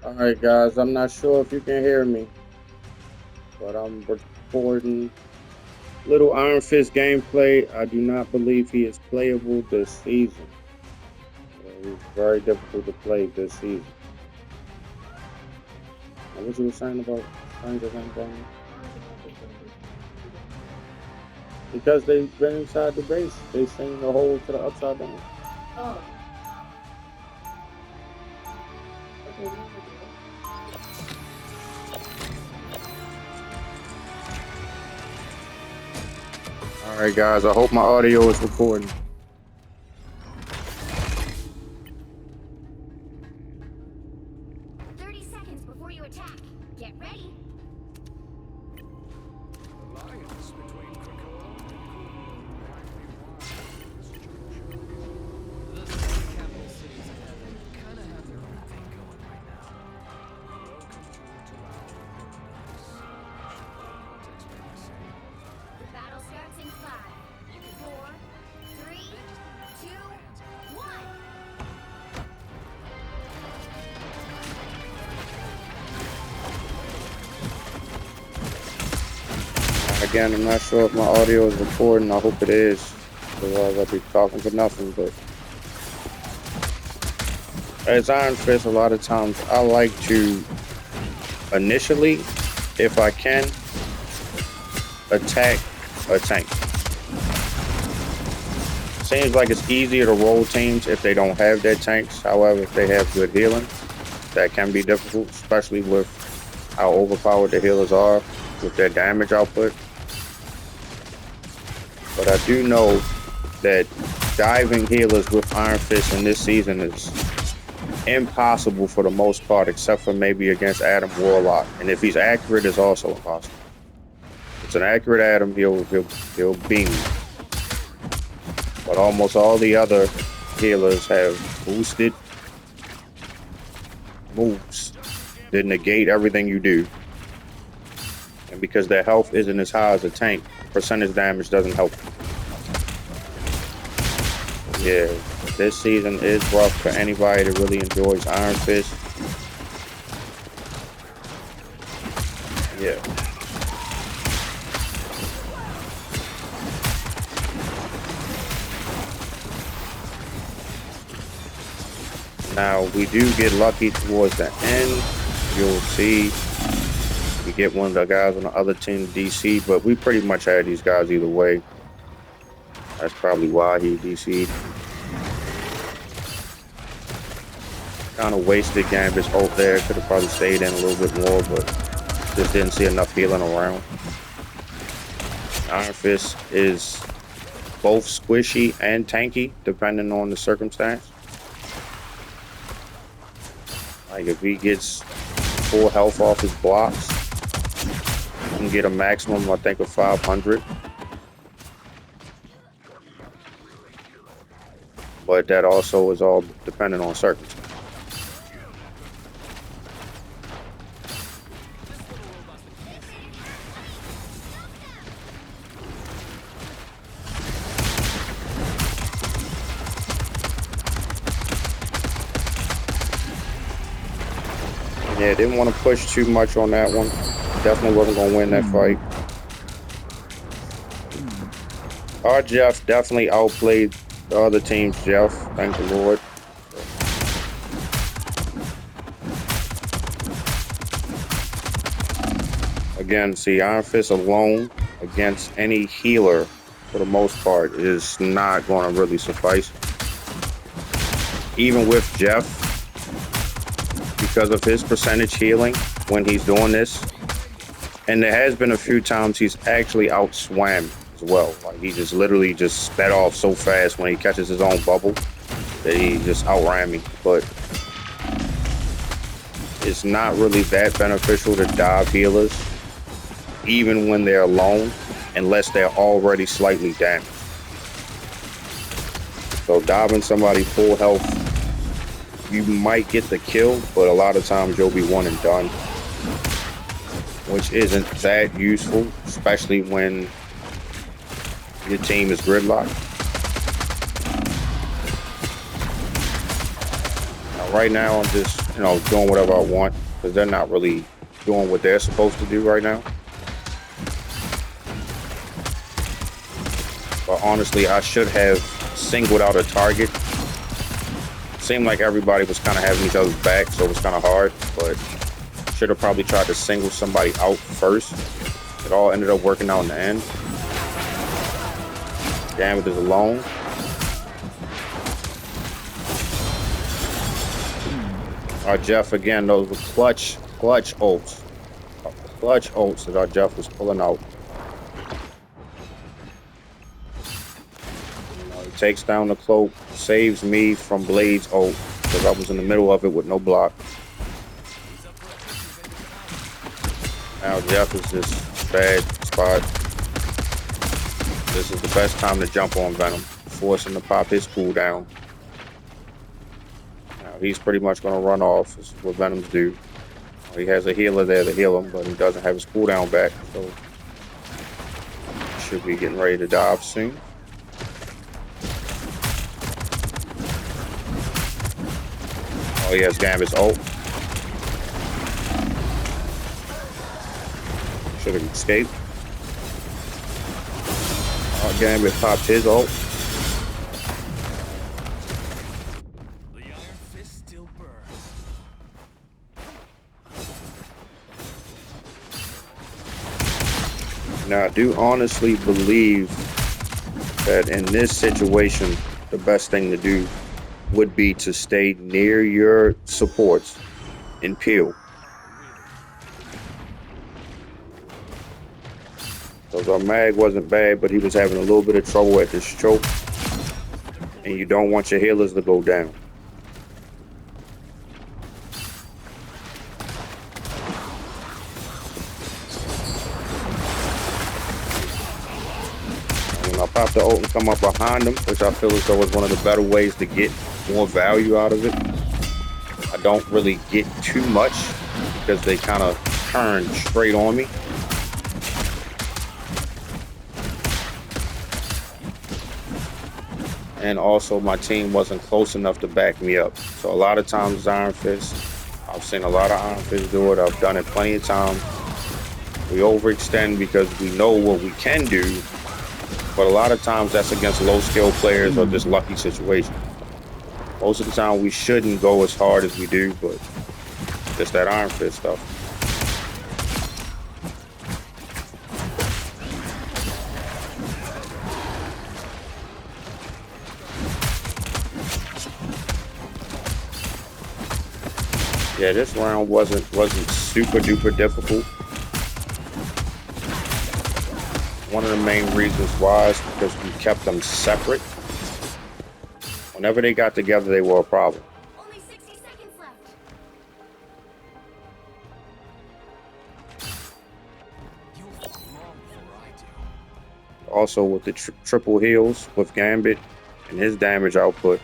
All right, guys. I'm not sure if you can hear me, but I'm recording little Iron Fist gameplay. I do not believe he is playable this season. He's very difficult to play this season. Now, what you were saying about Stranger Things, Brian? Because they've been inside the base. They seen the hole to the upside down. All right, guys. I hope my audio is recording. 30 seconds before you attack. Get ready. Alliance between Krakoa and Kumo. The capital cities kind of have their own thing going right now. Welcome to our The battle starts in 5, 4, 3, 2, 1. Again, I'm not sure if my audio is recording. I hope it is. Otherwise, I'll be talking for nothing. But as Iron Fist, a lot of times I like to initially, if I can, attack a tank. Seems like it's easier to roll teams if they don't have their tanks. However, if they have good healing, that can be difficult, especially with how overpowered the healers are with their damage output. But I do know that diving healers with Iron Fist in this season is impossible for the most part, except for maybe against Adam Warlock. And if he's accurate, it's also impossible. If it's an accurate Adam, he'll beam you. But almost all the other healers have boosted moves that negate everything you do. And because their health isn't as high as a tank, percentage damage doesn't help. Yeah, this season is rough for anybody that really enjoys Iron Fist. Yeah. Now, we do get lucky towards the end. You'll see we get one of the guys on the other team, DC, but we pretty much had these guys either way. That's probably why he DC'd. Kind of wasted Gambit's ult there. Could have probably stayed in a little bit more, but just didn't see enough healing around. Iron Fist is both squishy and tanky, depending on the circumstance. Like if he gets full health off his blocks, he can get a maximum, I think, of 500. But that also is all dependent on circumstance. Yeah, didn't want to push too much on that one. Definitely wasn't going to win that fight. Our Jeff definitely outplayed the other team's Jeff. Thank the Lord. Again, see, Iron Fist alone against any healer, for the most part, is not going to really suffice. Even with Jeff, because of his percentage healing when he's doing this. And there has been a few times he's actually outswam as well. Like he just literally just sped off so fast when he catches his own bubble that he just outran me. But it's not really that beneficial to dive healers, even when they're alone, unless they're already slightly damaged. So diving somebody full health, you might get the kill, but a lot of times you'll be one and done, which isn't that useful, especially when your team is gridlocked. Now, right now, I'm just doing whatever I want, because they're not really doing what they're supposed to do right now. But honestly, I should have singled out a target. Seemed like everybody was kind of having each other's back, so it was kind of hard, but should have probably tried to single somebody out first. It all ended up working out in the end. Gambit is alone. Our Jeff, again, those were clutch ults. Clutch ults that our Jeff was pulling out. He takes down the cloak, saves me from Blade's ult, because I was in the middle of it with no block. Now Jeff is this bad spot. This is the best time to jump on Venom, force him to pop his cooldown. Now he's pretty much going to run off. This is what Venoms do. He has a healer there to heal him, but he doesn't have his cooldown back, so should be getting ready to dive soon. Oh, he has Gambit's ult. Should have escaped. Oh, Gambit popped his ult. The iron fist still burns. Now, I do honestly believe that in this situation, the best thing to do would be to stay near your supports and peel. Because our mag wasn't bad, but he was having a little bit of trouble at this choke. And you don't want your healers to go down. And when I pop the ult and come up behind him, which I feel as though is one of the better ways to get more value out of it, I don't really get too much because they kind of turn straight on me. And also my team wasn't close enough to back me up. So a lot of times Iron Fist, I've seen a lot of Iron Fist do it. I've done it plenty of times. We overextend because we know what we can do, but a lot of times that's against low skill players or just lucky situations. Most of the time we shouldn't go as hard as we do, but just that Iron Fist stuff. Yeah, this round wasn't super duper difficult. One of the main reasons why is because we kept them separate. Whenever they got together, they were a problem. Only 60 seconds left. You'll fall long before I do. Also with the triple heals with Gambit and his damage output,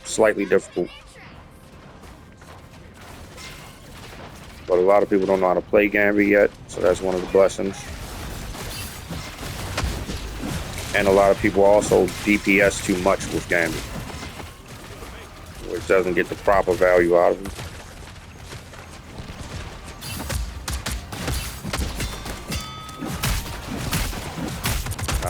slightly difficult. But a lot of people don't know how to play Gambit yet, so that's one of the blessings. And a lot of people also DPS too much with Gambit, which doesn't get the proper value out of him.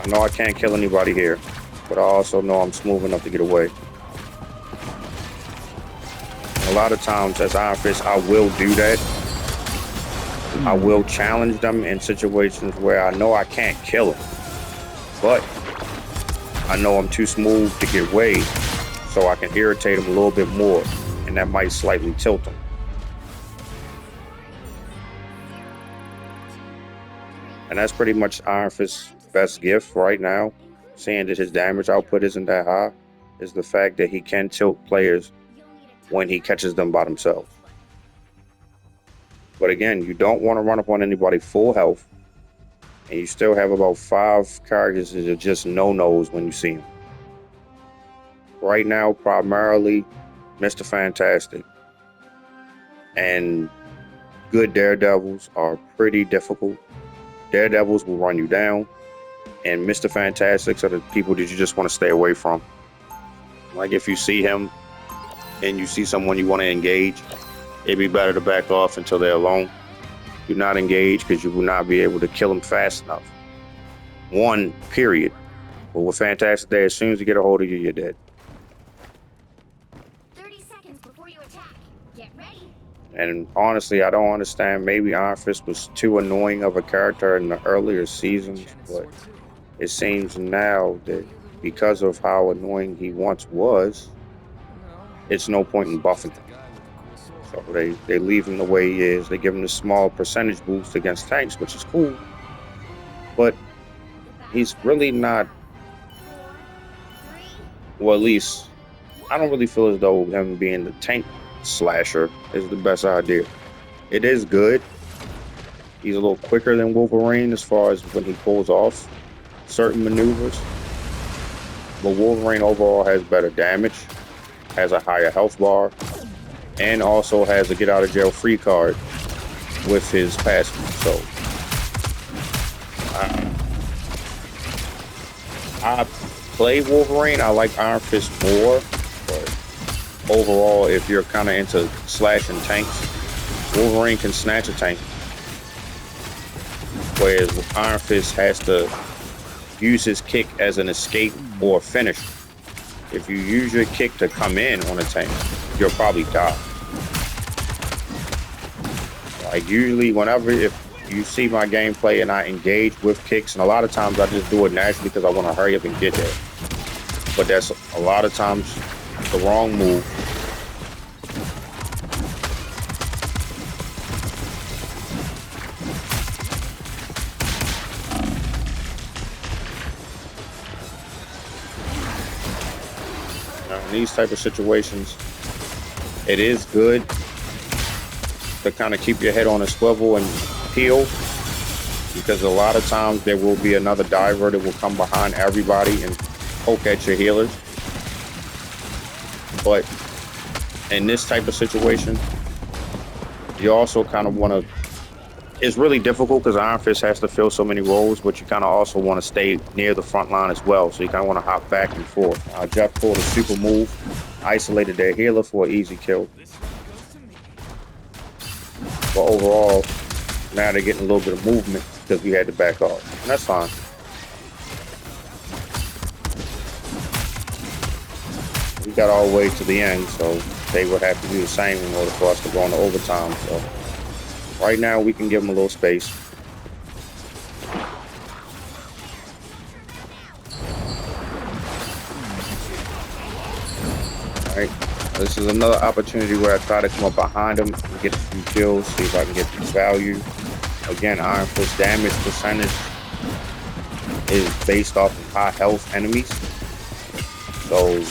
I know I can't kill anybody here, but I also know I'm smooth enough to get away. And a lot of times as Iron Fist, I will do that. I will challenge them in situations where I know I can't kill them, but I know I'm too smooth to get away, so I can irritate them a little bit more, and that might slightly tilt them. And that's pretty much Iron Fist's best gift right now, seeing that his damage output isn't that high, is the fact that he can tilt players when he catches them by themselves. But again, you don't want to run up on anybody full health, and you still have about 5 characters that are just no-nos when you see them. Right now, primarily Mr. Fantastic and good Daredevils are pretty difficult. Daredevils will run you down, and Mr. Fantastics are the people that you just want to stay away from. Like if you see him and you see someone you want to engage, it'd be better to back off until they're alone. Do not engage because you will not be able to kill them fast enough. One, period. But with Fantastic Day, as soon as you get a hold of you, you're dead. 30 seconds before you attack. Get ready. And honestly, I don't understand. Maybe Iron Fist was too annoying of a character in the earlier seasons, but it seems now that because of how annoying he once was, it's no point in buffing him. So they leave him the way he is. They give him a small percentage boost against tanks, which is cool. But he's really not, 4, 3, well, at least I don't really feel as though him being the tank slasher is the best idea. It is good. He's a little quicker than Wolverine as far as when he pulls off certain maneuvers. But Wolverine overall has better damage, has a higher health bar, and also has a get out of jail free card with his passive. So I play Wolverine. I like Iron Fist more, but overall, if you're kind of into slashing tanks, Wolverine can snatch a tank, whereas Iron Fist has to use his kick as an escape or finish. If you use your kick to come in on a tank, you'll probably die. Like usually, whenever if you see my gameplay and I engage with kicks, and a lot of times I just do it naturally because I want to hurry up and get there. But that's a lot of times the wrong move. In these type of situations, it is good to kind of keep your head on a swivel and heal, because a lot of times there will be another diver that will come behind everybody and poke at your healers. But in this type of situation, you also kind of want to, it's really difficult because Iron Fist has to fill so many roles, but you kind of also want to stay near the front line as well. So you kind of want to hop back and forth. Jeff pulled a super move, isolated their healer for an easy kill. But overall, now they're getting a little bit of movement because we had to back off. And that's fine. We got all the way to the end, so they would have to do the same in order for us to go into overtime. So right now, we can give them a little space. All right. This is another opportunity where I try to come up behind him and get a few kills, see if I can get some value. Again, Iron Fist damage percentage is based off of high health enemies. So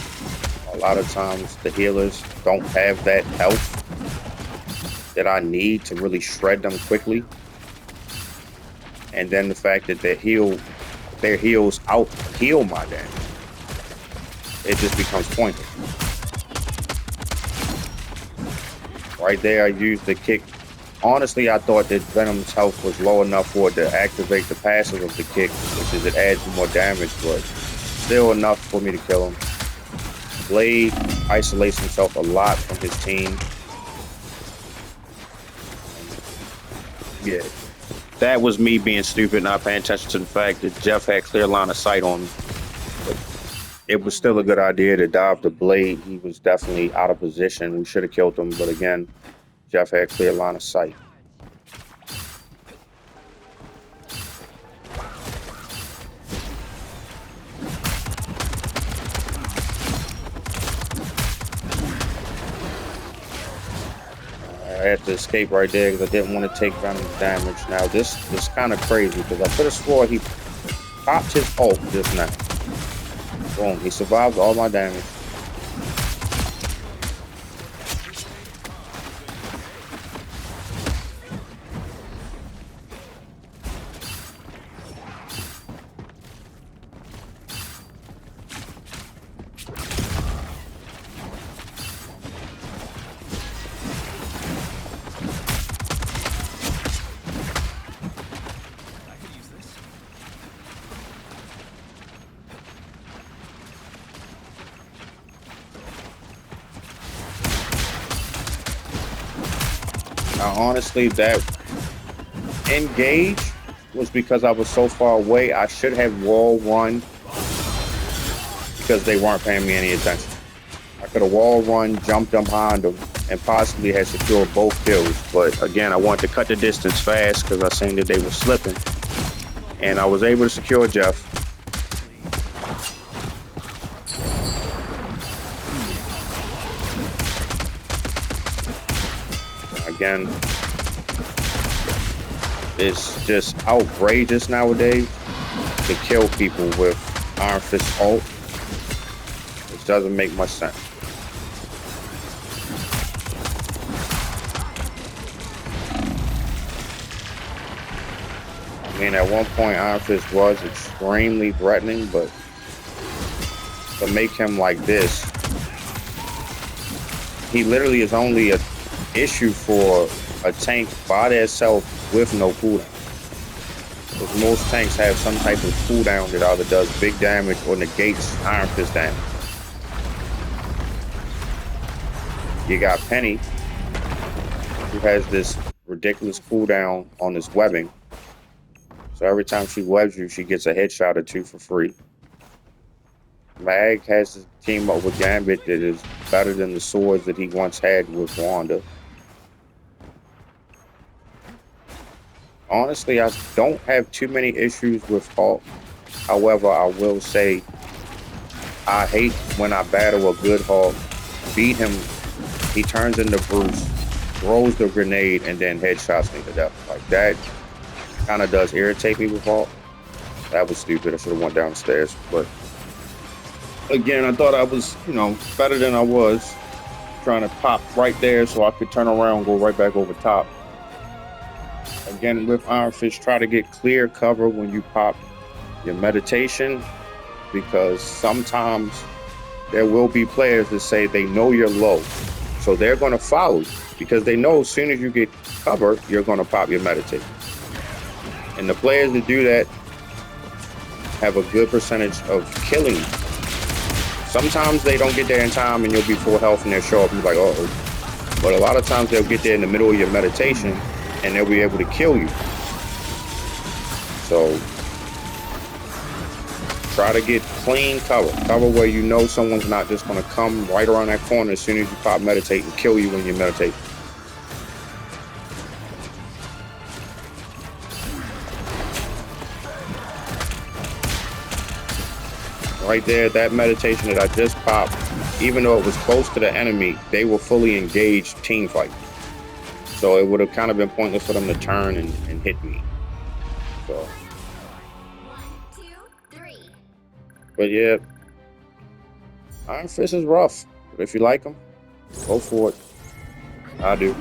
a lot of times the healers don't have that health that I need to really shred them quickly. And then the fact that their heals out heal my damage, it just becomes pointless. Right there, I used the kick. Honestly, I thought that Venom's health was low enough for it to activate the passive of the kick, which is it adds more damage, but still enough for me to kill him. Blade isolates himself a lot from his team. Yeah, that was me being stupid, not paying attention to the fact that Jeff had clear line of sight on me. But it was still a good idea to dive the Blade. He was definitely out of position. We should have killed him, but again, Jeff had clear line of sight. I had to escape right there because I didn't want to take Venom's damage. Now this is kind of crazy because I could have swore he popped his ult just now. Boom, he survived all my damage. Honestly, that engage was because I was so far away. I should have wall run because they weren't paying me any attention. I could have wall run, jumped behind them, and possibly had secured both kills. But again, I wanted to cut the distance fast because I seen that they were slipping. And I was able to secure Jeff. Again, it's just outrageous nowadays to kill people with Iron Fist ult, which doesn't make much sense. I mean, at one point, Iron Fist was extremely threatening, but to make him like this, he literally is only an issue for a tank by itself with no cooldown. Because most tanks have some type of cooldown that either does big damage or negates Iron Fist damage. You got Penny, who has this ridiculous cooldown on his webbing. So every time she webs you, she gets a headshot or two for free. Mag has to team up with Gambit that is better than the swords that he once had with Wanda. Honestly, I don't have too many issues with Hulk. However, I will say I hate when I battle a good Hulk, beat him, he turns into Bruce, throws the grenade, and then headshots me to death. Like that kind of does irritate me with Hulk. That was stupid. I should have went downstairs. But again, I thought I was, better than I was. Trying to pop right there so I could turn around and go right back over top. Again, with Iron Fist, try to get clear cover when you pop your meditation, because sometimes there will be players that say they know you're low. So they're going to follow you because they know as soon as you get cover, you're going to pop your meditation. And the players that do that have a good percentage of killing you. Sometimes they don't get there in time and you'll be full health and they'll show up and be like, uh-oh. But a lot of times they'll get there in the middle of your meditation and they'll be able to kill you. So try to get clean cover. Cover where you know someone's not just going to come right around that corner as soon as you pop meditate and kill you when you meditate. Right there, that meditation that I just popped, even though it was close to the enemy, they were fully engaged team fight. So it would have kind of been pointless for them to turn and hit me. So. 1, 2, 3. But yeah, Iron Fist is rough. But if you like them, go for it. I do.